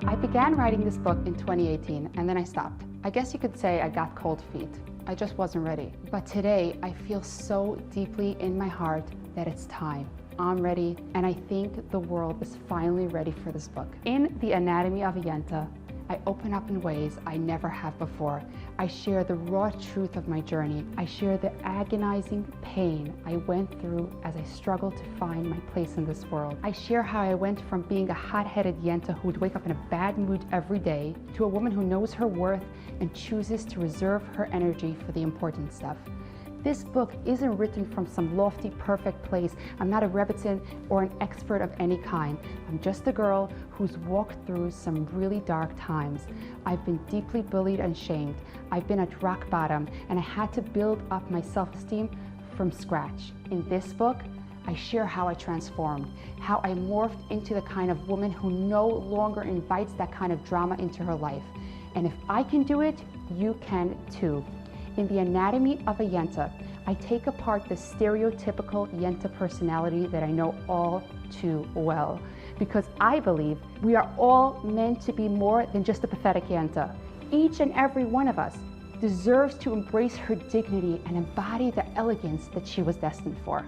I began writing this book in 2018 and then I stopped. I guess you could say I got cold feet. I just wasn't ready. But today I feel so deeply in my heart that it's time. I'm ready, and I think the world is finally ready for this book. In The Anatomy of a Yenta, I open up in ways I never have before. I share the raw truth of my journey. I share the agonizing pain I went through as I struggled to find my place in this world. I share how I went from being a hot-headed Yenta who would wake up in a bad mood every day to a woman who knows her worth and chooses to reserve her energy for the important stuff. This book isn't written from some lofty, perfect place. I'm not a Rebbitzin or an expert of any kind. I'm just a girl who's walked through some really dark times. I've been deeply bullied and shamed. I've been at rock bottom, and I had to build up my self-esteem from scratch. In this book, I share how I transformed, how I morphed into the kind of woman who no longer invites that kind of drama into her life. And if I can do it, you can too. In The Anatomy of a Yenta, I take apart the stereotypical Yenta personality that I know all too well, because I believe we are all meant to be more than just a pathetic Yenta. Each and every one of us deserves to embrace her dignity and embody the elegance that she was destined for.